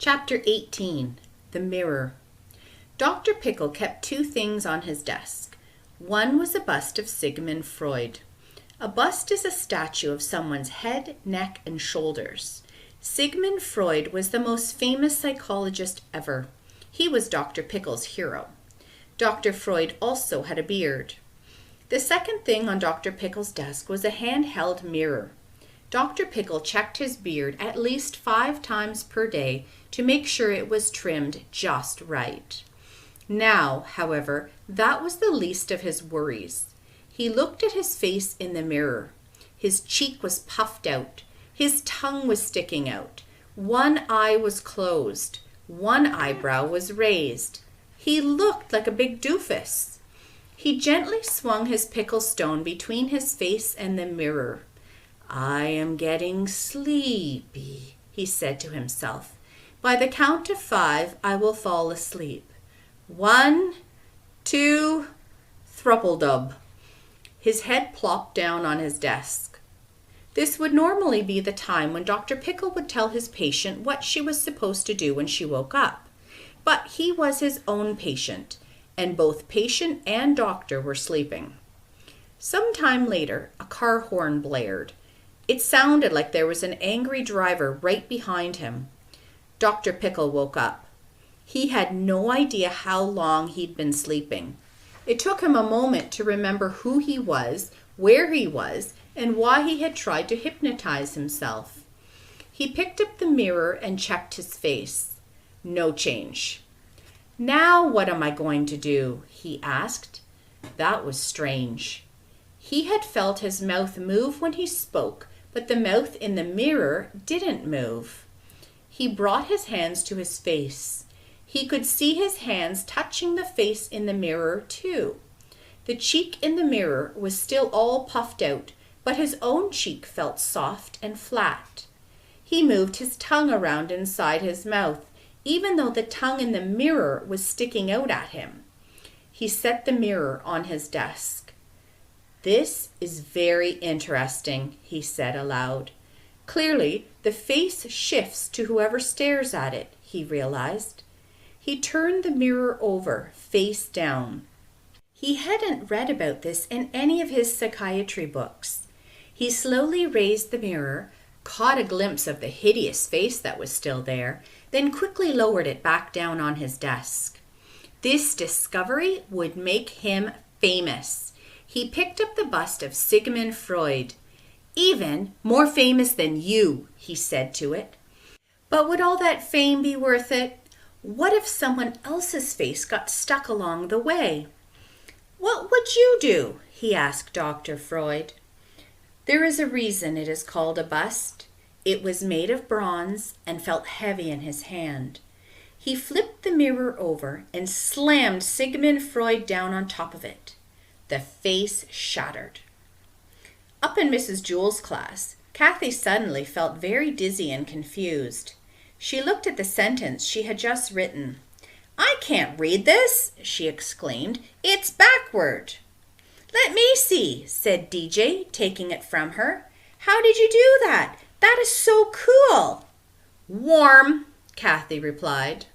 Chapter 18. The Mirror. Dr. Pickle kept two things on his desk. One was a bust of Sigmund Freud. A bust is a statue of someone's head, neck, and shoulders. Sigmund Freud was the most famous psychologist ever. He was Dr. Pickle's hero. Dr. Freud also had a beard. The second thing on Dr. Pickle's desk was a handheld mirror. Dr. Pickle checked his beard at least 5 times per day to make sure it was trimmed just right. Now, however, that was the least of his worries. He looked at his face in the mirror. His cheek was puffed out. His tongue was sticking out. One eye was closed. One eyebrow was raised. He looked like a big doofus. He gently swung his pickle stone between his face and the mirror. "I am getting sleepy," he said to himself. "By the count of 5, I will fall asleep. 1, 2, thruple-dub." His head plopped down on his desk. This would normally be the time when Dr. Pickle would tell his patient what she was supposed to do when she woke up. But he was his own patient, and both patient and doctor were sleeping. Some time later, a car horn blared. It sounded like there was an angry driver right behind him. Dr. Pickle woke up. He had no idea how long he'd been sleeping. It took him a moment to remember who he was, where he was, and why he had tried to hypnotize himself. He picked up the mirror and checked his face. No change. "Now what am I going to do?" he asked. That was strange. He had felt his mouth move when he spoke, but the mouth in the mirror didn't move. He brought his hands to his face. He could see his hands touching the face in the mirror too. The cheek in the mirror was still all puffed out, but his own cheek felt soft and flat. He moved his tongue around inside his mouth, even though the tongue in the mirror was sticking out at him. He set the mirror on his desk. "This is very interesting," he said aloud. "Clearly, the face shifts to whoever stares at it," he realized. He turned the mirror over, face down. He hadn't read about this in any of his psychiatry books. He slowly raised the mirror, caught a glimpse of the hideous face that was still there, then quickly lowered it back down on his desk. This discovery would make him famous. He picked up the bust of Sigmund Freud. "Even more famous than you," he said to it. But would all that fame be worth it? What if someone else's face got stuck along the way? "What would you do?" he asked Dr. Freud. "There is a reason it is called a bust. It was made of bronze and felt heavy in his hand." He flipped the mirror over and slammed Sigmund Freud down on top of it. The face shattered. Up in Mrs. Jewell's class, Kathy suddenly felt very dizzy and confused. She looked at the sentence she had just written. "I can't read this," she exclaimed. "It's backward." "Let me see," said DJ, taking it from her. "How did you do that? That is so cool." "Warm," Kathy replied.